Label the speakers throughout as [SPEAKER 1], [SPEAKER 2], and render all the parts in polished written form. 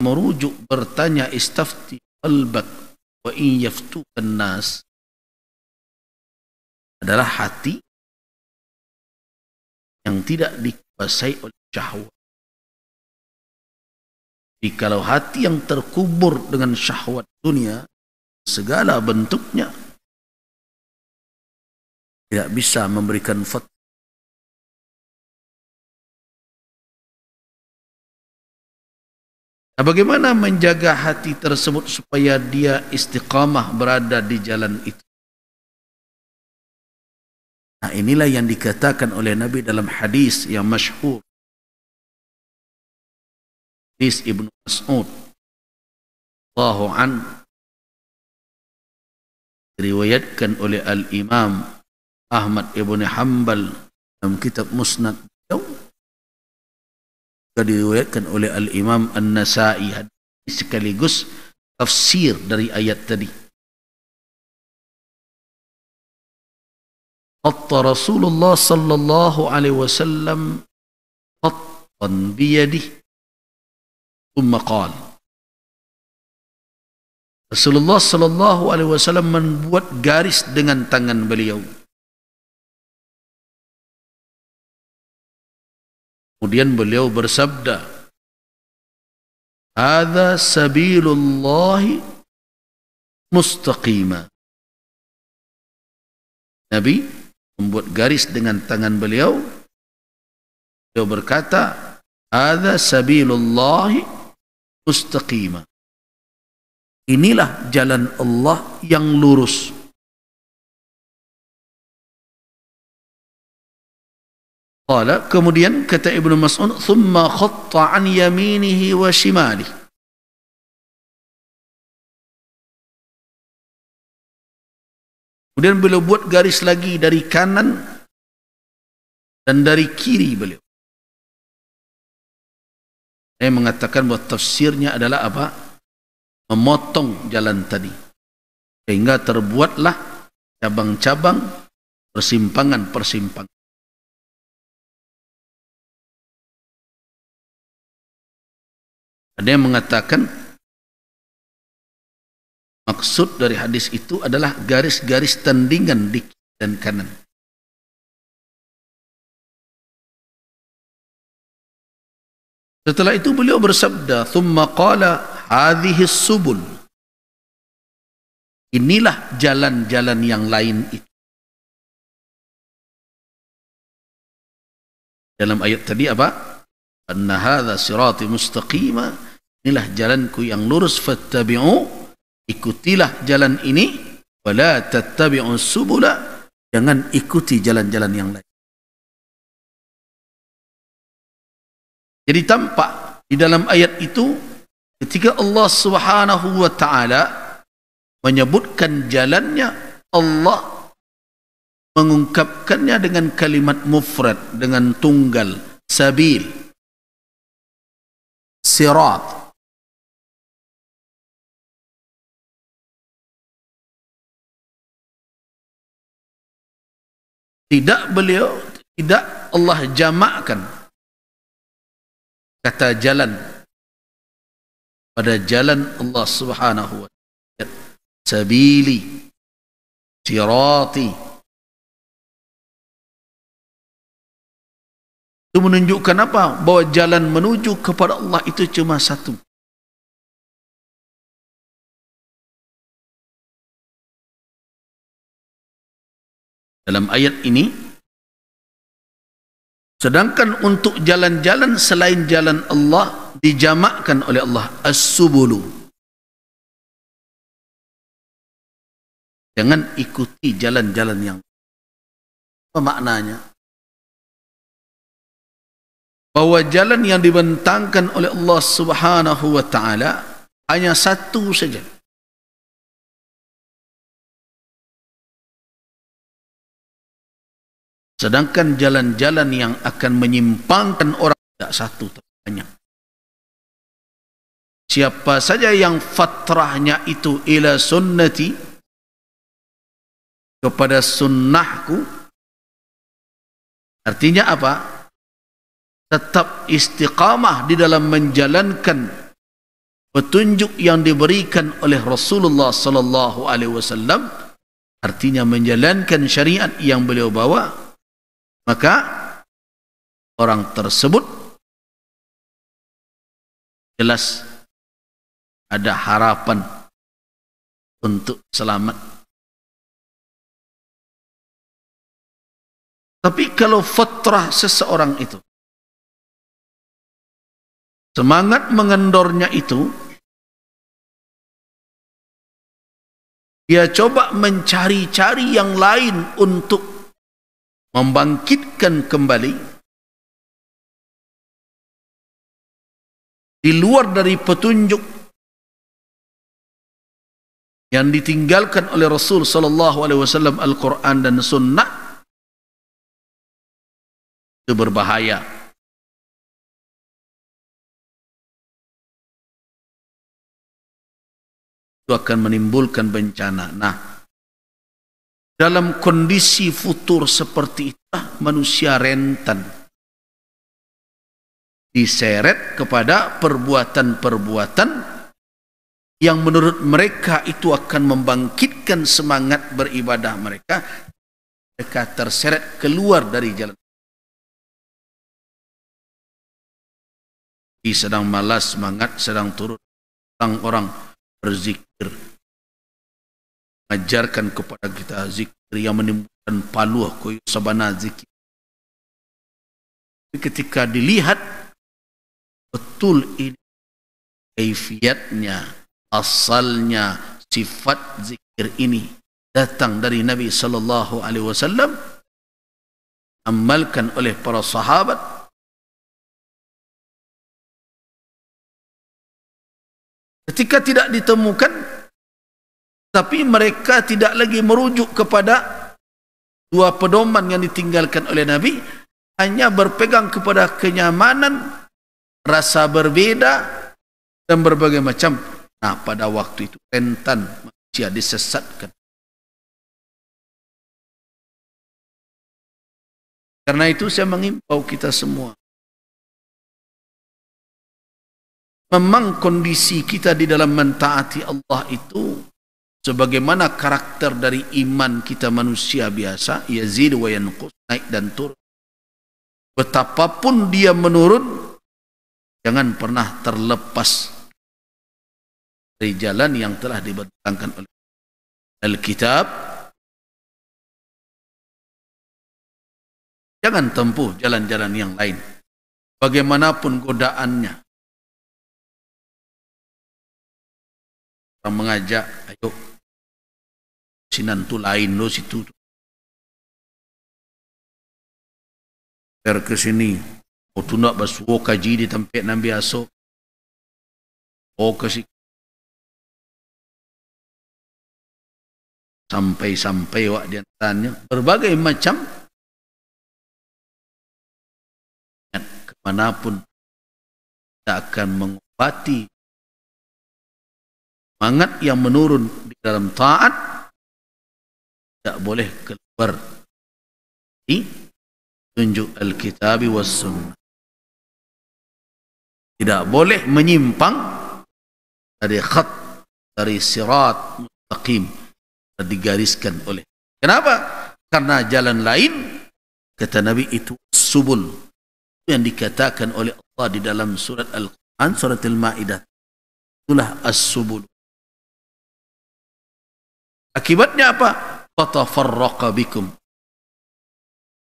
[SPEAKER 1] merujuk bertanya istafti qalbak wa in yaftukan nas adalah hati yang tidak dikuasai oleh syahwat. Jadi kalau hati yang terkubur dengan syahwat dunia segala bentuknya tidak bisa memberikan fatwa. Nah, bagaimana menjaga hati tersebut supaya dia istiqamah berada di jalan itu? Nah, inilah yang dikatakan oleh Nabi dalam hadis yang masyhur. Hadis Ibnu Mas'ud radhiyallahu anhu, diriwayatkan oleh Al-Imam Ahmad Ibn Hanbal dalam kitab Musnad beliau, juga diriwayatkan oleh Al-Imam An-Nasai, sekaligus tafsir dari ayat tadi. Qatta Rasulullah sallallahu alaihi wasallam qattan biyadihi thumma qala. Rasulullah sallallahu alaihi wasallam membuat garis dengan tangan beliau. Kemudian beliau bersabda, "Hadza sabilullahi mustaqima." Nabi membuat garis dengan tangan beliau. Beliau berkata, "Hadza sabilullahi mustaqima." Inilah jalan Allah yang lurus. Qala, kemudian kata Ibnu Mas'ud, "Thumma khatta an yaminihi wa shimalihi." Kemudian beliau buat garis lagi dari kanan dan dari kiri beliau. Saya mengatakan bahwa tafsirnya adalah apa? Memotong jalan tadi. Sehingga terbuatlah cabang-cabang, persimpangan-persimpangan. Ada yang mengatakan maksud dari hadis itu adalah garis-garis tandingan di kiri dan kanan. Setelah itu beliau bersabda, "Thumma qala hadhihi subul." Inilah jalan-jalan yang lain itu. Dalam ayat tadi apa? "Anna hadza sirati mustaqima." Inilah jalanku yang lurus, fattabi'u. Ikutilah jalan ini, wala tattabi'u subula, jangan ikuti jalan-jalan yang lain. Jadi tampak di dalam ayat itu ketika Allah Subhanahu wa taala menyebutkan jalannya, Allah mengungkapkannya dengan kalimat mufrad, dengan tunggal, sabil, sirat. Tidak Allah jamakkan kata jalan pada jalan Allah Subhanahu wa ta'ala. Sabili, sirati. Itu menunjukkan apa? Bahwa jalan menuju kepada Allah itu cuma satu. Dalam ayat ini, sedangkan untuk jalan-jalan selain jalan Allah dijamakkan oleh Allah as-subulu. Jangan ikuti jalan-jalan yang apa maknanya? Bahwa jalan yang dibentangkan oleh Allah Subhanahu wa taala hanya satu saja. Sedangkan jalan-jalan yang akan menyimpangkan orang tidak satu, banyak. Siapa saja yang fatrahnya itu ila sunnati, kepada sunnahku, artinya apa? Tetap istiqamah di dalam menjalankan petunjuk yang diberikan oleh Rasulullah sallallahu alaihi wasallam, artinya menjalankan syariat yang beliau bawa, maka orang tersebut jelas ada harapan untuk selamat. Tapi kalau fitrah seseorang itu, semangat mengendornya itu, dia coba mencari-cari yang lain untuk membangkitkan kembali di luar dari petunjuk yang ditinggalkan oleh Rasul sallallahu alaihi wasallam, Al-Quran dan Sunnah, itu berbahaya. Itu akan menimbulkan bencana. Nah, dalam kondisi futur seperti itu, manusia rentan diseret kepada perbuatan-perbuatan yang menurut mereka itu akan membangkitkan semangat beribadah mereka. Mereka terseret keluar dari jalan. Sedang malas semangat, sedang turun. Orang berzikir, mengajarkan kepada kita zikir yang menimbulkan paluh koyo sabana zikir. Ketika dilihat betul ini kaifiatnya, asalnya, sifat zikir ini datang dari Nabi sallallahu alaihi wasallam, amalkan oleh para sahabat, ketika tidak ditemukan, tapi mereka tidak lagi merujuk kepada dua pedoman yang ditinggalkan oleh Nabi, hanya berpegang kepada kenyamanan, rasa berbeda, dan berbagai macam. Nah, pada waktu itu rentan manusia disesatkan. Karena itu saya mengimbau kita semua, memang kondisi kita di dalam mentaati Allah itu sebagaimana karakter dari iman kita manusia biasa, yazid wa yanqus, naik dan turun. Betapapun dia menurun, jangan pernah terlepas dari jalan yang telah dibentangkan oleh Alkitab. Jangan tempuh jalan-jalan yang lain, bagaimanapun godaannya. Orang mengajak, ayo sinan tu lain lo situ, biar ke sini, oh tu nak basuh kaji di tempat nan biasa, oh ke sini, sampai wak di antaranya berbagai macam, kemanapun tidak akan mengobati semangat yang menurun di dalam taat. Tidak boleh keluar di tunjuk Alkitab was Sunnah. Tidak boleh menyimpang dari khat, dari sirat mustaqim yang digariskan oleh. Kenapa? Karena jalan lain, kata Nabi, itu subul, yang dikatakan oleh Allah di dalam surat Al-Quran, surat Al-Ma'idah. Itulah as-subul. Akibatnya apa? Fatafarraqa bikum.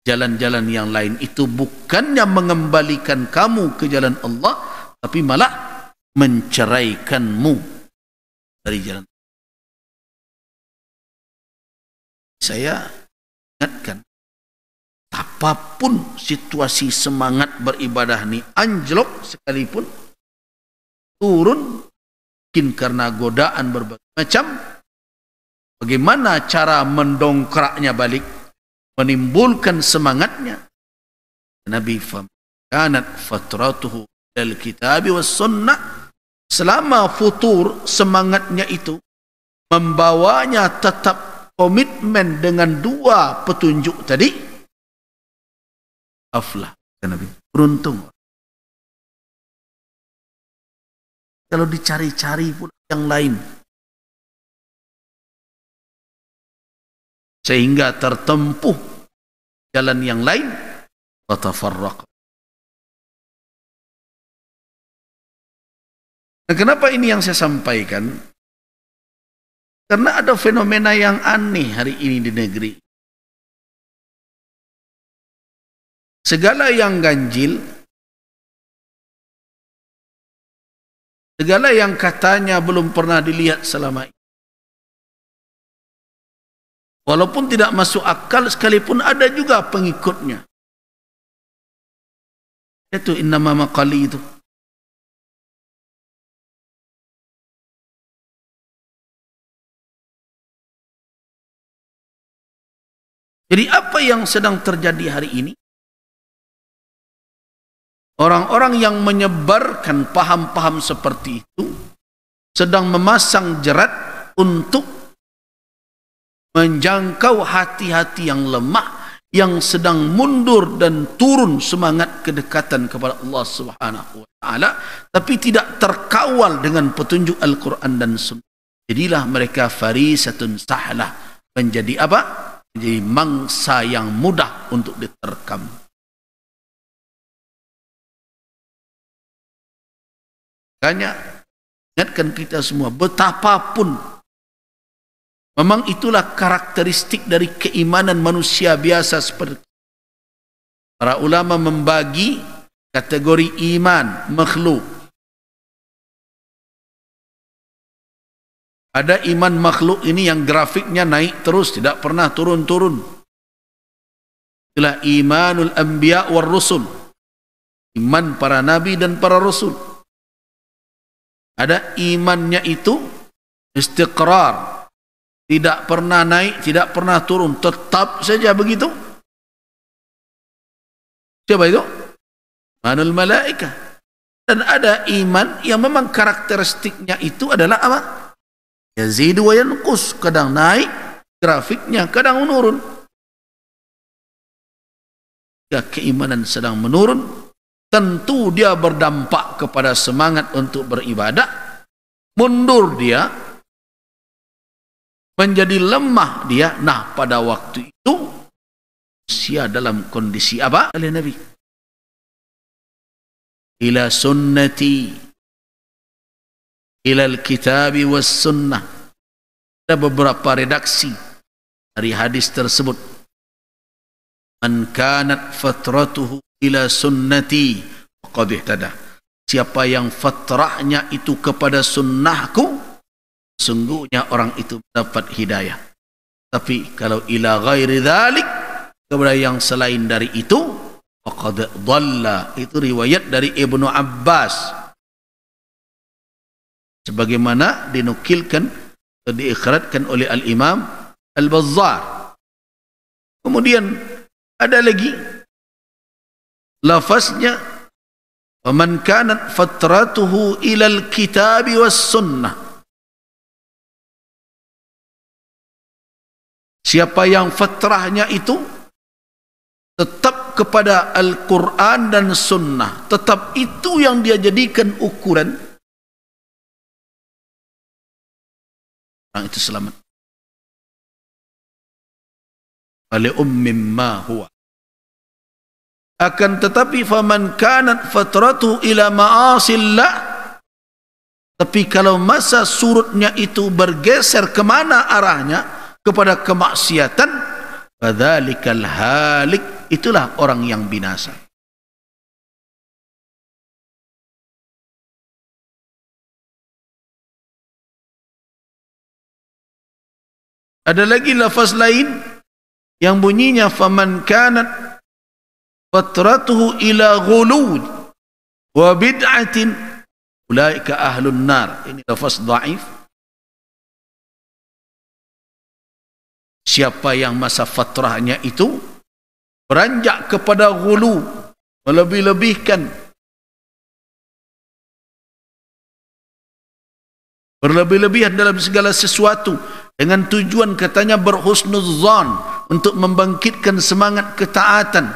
[SPEAKER 1] Jalan-jalan yang lain itu bukannya mengembalikan kamu ke jalan Allah, tapi malah menceraikanmu dari jalan. Saya ingatkan, apapun situasi semangat beribadah ni anjlok sekalipun, turun, mungkin karena godaan berbagai macam, bagaimana cara mendongkraknya balik, menimbulkan semangatnya? Nabi kanat fatratuhu dal kitab was sunnah, selama futur semangatnya itu membawanya tetap komitmen dengan dua petunjuk tadi, aflah, kata Nabi, beruntung. kalau dicari-cari pun yang lain, sehingga tertempuh jalan yang lain, fatafarraq. Nah, kenapa ini yang saya sampaikan? Karena ada fenomena yang aneh hari ini di negeri. Segala yang ganjil, segala yang katanya belum pernah dilihat selama ini, walaupun tidak masuk akal sekalipun, ada juga pengikutnya. Itu innama maqali itu. Jadi apa yang sedang terjadi hari ini? Orang-orang yang menyebarkan paham-paham seperti itu sedang memasang jerat untuk menjangkau hati-hati yang lemah, yang sedang mundur dan turun semangat kedekatan kepada Allah Subhanahu wa taala, tapi tidak terkawal dengan petunjuk Al-Quran dan Sunnah. Jadilah mereka farisatun sahlah, menjadi apa? Menjadi mangsa yang mudah untuk diterkam. Makanya ingatkan kita semua, betapapun memang itulah karakteristik dari keimanan manusia biasa seperti para ulama membagi kategori iman makhluk. Ada iman makhluk ini yang grafiknya naik terus, tidak pernah turun-turun. Itulah imanul anbiya war rusul, iman para nabi dan para rasul. Ada imannya itu istiqrar, tidak pernah naik, tidak pernah turun, tetap saja begitu. Siapa itu? Imanul malaikah. Dan ada iman yang memang karakteristiknya itu adalah apa? Yazidu wa yanqus, kadang naik grafiknya, kadang menurun. Jika keimanan sedang menurun, tentu dia berdampak kepada semangat untuk beribadah. Mundur dia, menjadi lemah dia. Nah, pada waktu itu manusia dalam kondisi apa? Oleh Nabi, ila sunnati, ilal kitabi was sunnah. Ada beberapa redaksi dari hadis tersebut. Man kanat fatratuhu ila sunnati faqad ihtada. Siapa yang fatrahnya itu kepada sunnahku, sungguhnya orang itu dapat hidayah. Tapi kalau ila ghairi dzalik, kepada yang selain dari itu, faqad dhalla. Itu riwayat dari Ibnu Abbas, sebagaimana dinukilkan, diikhratkan oleh Al-Imam Al-Bazzar. Kemudian ada lagi lafaznya, "Faman kanat fatratuhu ilal kitabi was sunnah." Siapa yang fatrahnya itu tetap kepada Al-Quran dan Sunnah, tetap itu yang dia jadikan ukuran, orang itu selamat. Wali ummin ma huwa. Akan tetapi faman kanat fatratuhu ila ma'asillah, tapi kalau masa surutnya itu bergeser kemana arahnya, kepada kemaksiatan, fadzalikal halik, itulah orang yang binasa. Ada lagi lafaz lain yang bunyinya faman kanat fatratuhu ila ghulud wa bid'atin ulaika ahlun nar. Ini lafaz dhaif. Siapa yang masa fatrahnya itu beranjak kepada ghulu, melebih-lebihkan, berlebih-lebihan dalam segala sesuatu, dengan tujuan katanya berhusnudzan, untuk membangkitkan semangat ketaatan,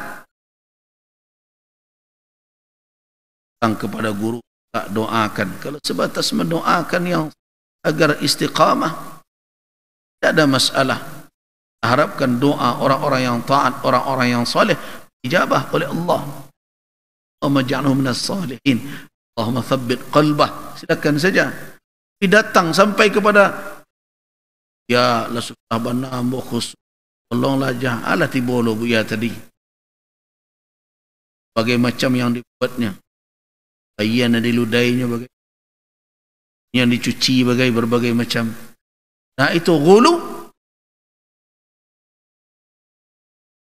[SPEAKER 1] datang kepada guru, tak doakan. Kalau sebatas mendoakan yang agar istiqamah, tidak ada masalah. Harapkan doa orang-orang yang taat, orang-orang yang saleh ijabah oleh Allah. Allahumma ja'alhu minas salihin. Allahumma thabbit qalbah. Silakan saja. Tapi datang sampai kepada ya la susah bana khusus. Tolonglah janganlah tibolo buya tadi. Bagai macam yang dibuatnya. Bayian yang diludainya bagai yang dicuci bagai berbagai macam. Nah itu ghulu.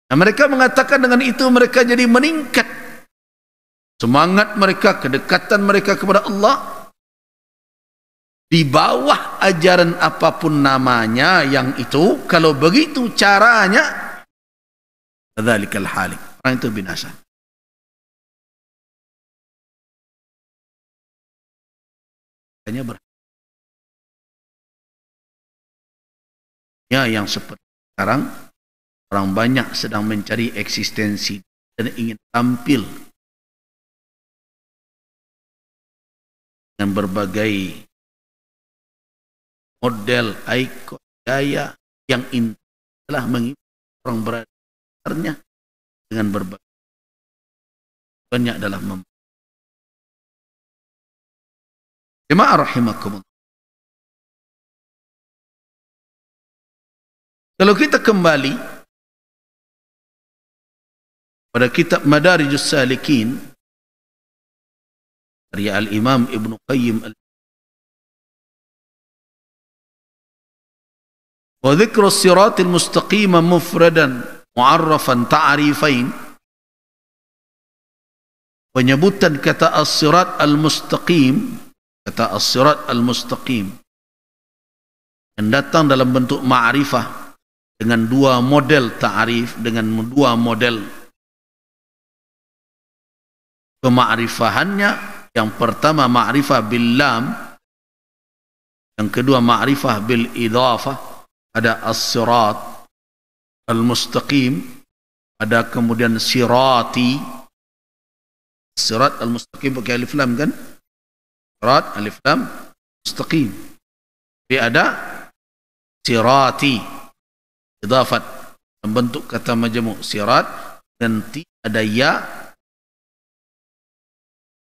[SPEAKER 1] Nah, mereka mengatakan dengan itu mereka jadi meningkat semangat mereka, kedekatan mereka kepada Allah di bawah ajaran apapun namanya yang itu. Kalau begitu caranya, dzalikal halik, orang itu binasa. Hanya ya yang seperti sekarang orang banyak sedang mencari eksistensi dan ingin tampil dengan berbagai model, ikon, gaya yang telah mengikuti orang beradarnya dengan berbagai banyak dalam jemaah rahimakumullah. Kalau kita kembali pada kitab Madarijus Salikin dari Al-Imam Ibn Qayyim wa dzikru as-siratil mustaqim mufradan mu'arrafan ta'rifain, penyebutan kata as-sirat al-mustaqim, kata as-sirat al-mustaqim yang datang dalam bentuk ma'rifah dengan dua model ta'rif, dengan dua model pema'rifahannya. Yang pertama ma'rifah bil lam, yang kedua ma'rifah bil idhafah. Ada as-sirat al-mustaqim, ada kemudian sirati. Sirat al-mustaqim pakai alif lam kan, sirat alif lam mustaqim. Jadi ada sirati idhafat membentuk kata majmu' sirat, nanti ada ya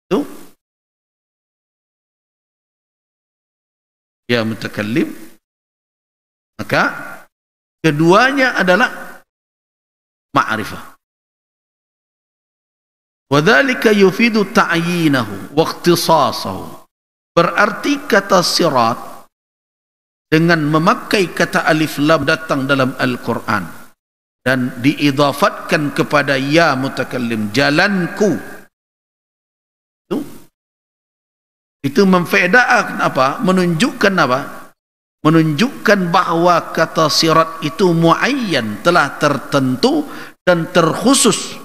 [SPEAKER 1] itu ya mutakallim, maka keduanya adalah ma'rifah. Wadzalika yufidu ta'yinahu wa ikhtisasahu, berarti kata sirat dengan memakai kata alif lam datang dalam Al-Quran dan diidhafatkan kepada ya mutakallim, jalanku, itu memfaedakan apa? Menunjukkan apa? Menunjukkan bahawa kata sirat itu muayyan, telah tertentu dan terkhusus.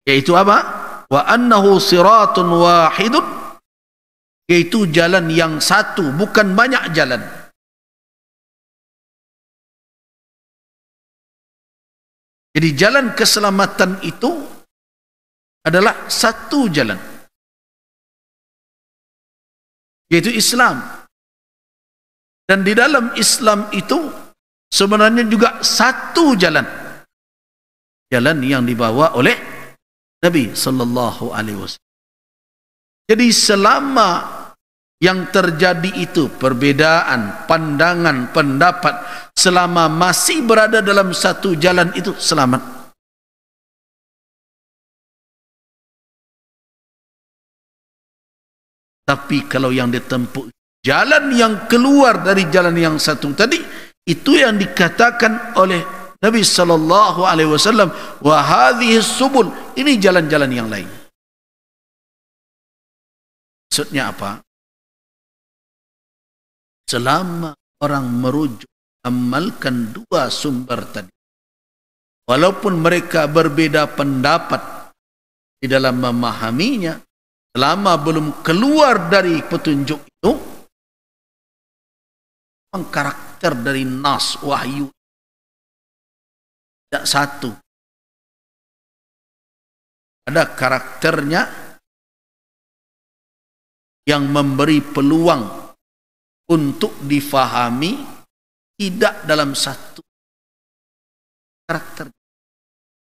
[SPEAKER 1] Yaitu apa? Wa annahu siratun wahidun, yaitu jalan yang satu, bukan banyak jalan. Jadi jalan keselamatan itu adalah satu jalan, yaitu Islam. Dan di dalam Islam itu sebenarnya juga satu jalan, jalan yang dibawa oleh Nabi sallallahu alaihi wasallam. Jadi selama yang terjadi itu perbedaan pandangan, pendapat, selama masih berada dalam satu jalan itu selamat. Tapi kalau yang ditempuh jalan yang keluar dari jalan yang satu tadi, itu yang dikatakan oleh Nabi sallallahu alaihi wasallam, wa hadhihi subul, ini jalan-jalan yang lain. Maksudnya apa? Selama orang merujuk amalkan dua sumber tadi, walaupun mereka berbeda pendapat di dalam memahaminya, selama belum keluar dari petunjuk itu, karakter dari nas wahyu tidak satu. ada karakternya yang memberi peluang untuk difahami tidak dalam satu karakter.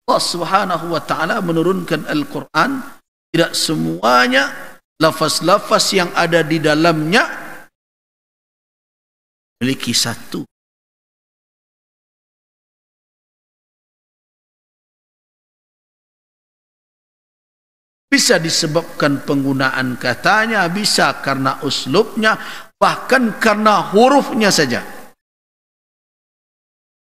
[SPEAKER 1] Allah Subhanahu wa taala menurunkan Al-Qur'an, tidak semuanya lafaz-lafaz yang ada di dalamnya memiliki satu bisa disebabkan penggunaan katanya, bisa karena uslubnya, bahkan karena hurufnya saja.